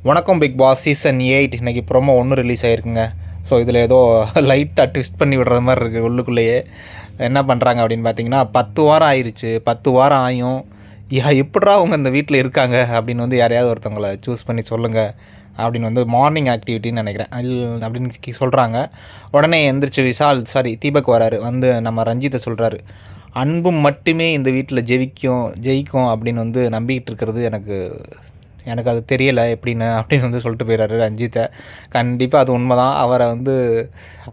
வணக்கம் big Boss season 8 இன்றைக்கி promo 1 release ஆகிருக்குங்க. So இதில் ஏதோ லைட்டாக ட்விஸ்ட் பண்ணி விடுறது மாதிரி இருக்குது. உள்ளுக்குள்ளேயே என்ன பண்ணுறாங்க அப்படின்னு பார்த்தீங்கன்னா, 10 வாரம் ஆயிடுச்சு. 10 வாரம் ஆயும் எப்படா அவங்க இந்த வீட்டில் இருக்காங்க அப்படின்னு வந்து யாரையாவது ஒருத்தவங்களை சூஸ் பண்ணி சொல்லுங்கள் அப்படின்னு வந்து மார்னிங் ஆக்டிவிட்டின்னு நினைக்கிறேன் அப்படின்னு சொல்கிறாங்க. உடனே எந்திரிச்சு தீபக் வராரு. வந்து நம்ம ரஞ்சித்தை சொல்கிறாரு, அன்பு மட்டுமே இந்த வீட்டில் ஜெயிக்கும் அப்படின்னு வந்து நம்பிக்கிட்டு இருக்கிறது எனக்கு அது தெரியலை அப்படின்னு வந்து சொல்லிட்டு போயிடுறாரு ரஞ்சித்தை. கண்டிப்பாக அது உண்மை தான். அவரை வந்து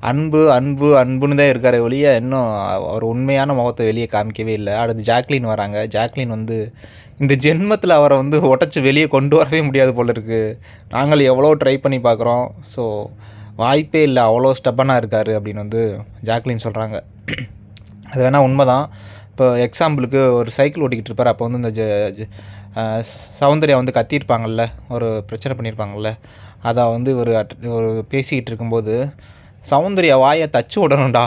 அன்புன்னு தான் இருக்கார் ஒழிய இன்னும் அவர் உண்மையான முகத்தை வெளியே காமிக்கவே இல்லை. அடுத்து ஜாக்லின் வராங்க. ஜாக்லின் வந்து இந்த ஜென்மத்தில் அவரை வந்து உடச்சி வெளியே கொண்டு வரவே முடியாது போல் இருக்குது. நாங்கள் எவ்வளோ ட்ரை பண்ணி பார்க்குறோம். ஸோ வாய்ப்பே இல்லை, அவ்வளோ ஸ்டெப்பனாக இருக்கார் அப்படின்னு வந்து ஜாக்லின் சொல்கிறாங்க. அது வேணால் உண்மை தான். இப்போ எக்ஸாம்பிளுக்கு ஒரு சைக்கிள் ஓட்டிக்கிட்டு இருப்பார். அப்போ வந்து இந்த சௌந்தர்யா வந்து கத்தியிருப்பாங்கள்ல, ஒரு பிரச்சனை பண்ணியிருப்பாங்கள்ல, அதை வந்து ஒரு பேசிக்கிட்டு இருக்கும்போது சௌந்தர்யா வாயை தச்சு விடணும்டா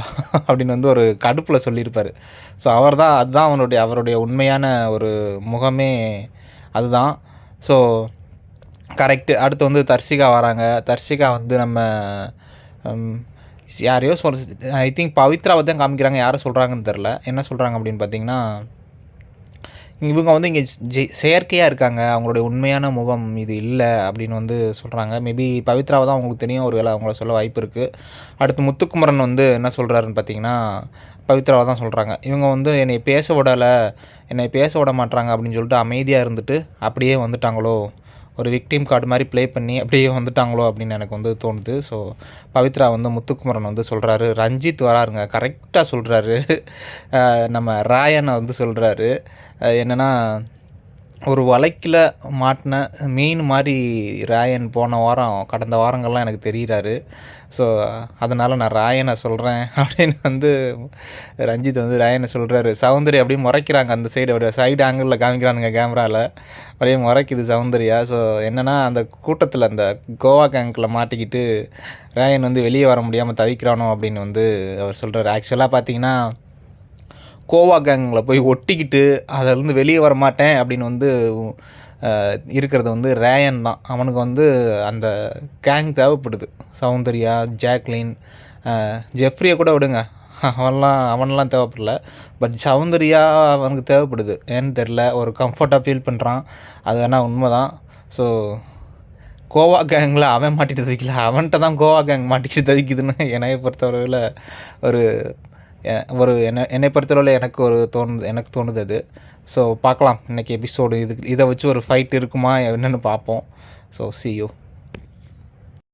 அப்படின்னு வந்து ஒரு கடுப்பில் சொல்லியிருப்பார். ஸோ அதுதான் அவருடைய உண்மையான ஒரு முகமே அதுதான். So correct. அடுத்து வந்து தர்ஷிகா வராங்க. தர்ஷிகா வந்து நம்ம யாரையோ ஐ திங்க் பவித்ராவை தான் காமிக்கிறாங்க. யாரை சொல்கிறாங்கன்னு தெரில. என்ன சொல்கிறாங்க அப்படின்னு பார்த்தீங்கன்னா, இவங்க வந்து இங்கே செயற்கையாக இருக்காங்க, அவங்களுடைய உண்மையான முகம் இது இல்லை அப்படின்னு வந்து சொல்கிறாங்க. மேபி பவித்ராவை தான் அவங்களுக்கு தெரியும், ஒரு வேளை அவங்கள சொல்ல வாய்ப்பு இருக்குது. அடுத்து முத்துக்குமரன் வந்து என்ன சொல்கிறாருன்னு பார்த்தீங்கன்னா, பவித்ராவை தான் சொல்கிறாங்க. இவங்க வந்து என்னை பேச விட மாட்டாங்க அப்படின்னு சொல்லிட்டு அமைதியாக இருந்துட்டு அப்படியே வந்துட்டாங்களோ, ஒரு விக்டிம் கார்டு மாதிரி ப்ளே பண்ணி அப்படியே வந்துட்டாங்களோ அப்படின்னு எனக்கு வந்து தோணுது. ஸோ பவித்ரா வந்து முத்துக்குமரன் வந்து சொல்கிறாரு. ரஞ்சித் வராருங்க, கரெக்டாக சொல்கிறாரு. நம்ம ராயனை வந்து சொல்கிறாரு என்னென்னா, ஒரு வழக்கில் மாட்டின மீன் மாதிரி ராயன் கடந்த வாரங்கள்லாம் எனக்கு தெரிகிறாரு. ஸோ அதனால் நான் ராயனை சொல்கிறேன் அப்படின்னு வந்து ரஞ்சித் வந்து ராயனை சொல்கிறாரு. சௌந்தர்யா அப்படியே முறைக்கிறாங்க. அந்த சைடு ஆங்கிளில் காமிக்கிறானுங்க கேமராவில், அப்படியே முறைக்குது சௌந்தர்யா. ஸோ என்னென்னா, அந்த கூட்டத்தில் அந்த கோவா கேங்கில் மாட்டிக்கிட்டு ராயன் வந்து வெளியே வர முடியாமல் தவிக்கிறானோ அப்படின்னு வந்து அவர் சொல்கிறார். ஆக்சுவலாக பார்த்தீங்கன்னா, கோவா கேங்கில் போய் ஒட்டிக்கிட்டு அதிலேருந்து வெளியே வர மாட்டேன் அப்படின்னு வந்து இருக்கிறது வந்து ரேயன் தான். அவனுக்கு வந்து அந்த கேங் தேவைப்படுது. சௌந்தர்யா, ஜாக்லின், ஜெஃப்ரியை கூட விடுங்க, அவன்லாம் தேவைப்படல. பட் சௌந்தர்யா அவனுக்கு தேவைப்படுது. ஏன்னு தெரில, ஒரு கம்ஃபர்ட்டாக ஃபீல் பண்ணுறான். அது வேணால் உண்மை தான். ஸோ கோவா கேங்கில் அவன் மாட்டிட்டு தவிக்கல, அவன்கிட்ட தான் கோவா கேங் மாட்டிக்கிட்டு தவிக்குதுன்னு என்னை பொறுத்தவரையில் என்னை பொறுத்தளவில் எனக்கு தோணுது அது. ஸோ பார்க்கலாம் இன்றைக்கி எபிசோடு. இதை வச்சு ஒரு ஃபைட் இருக்குமா என்னென்னு பார்ப்போம். So see you.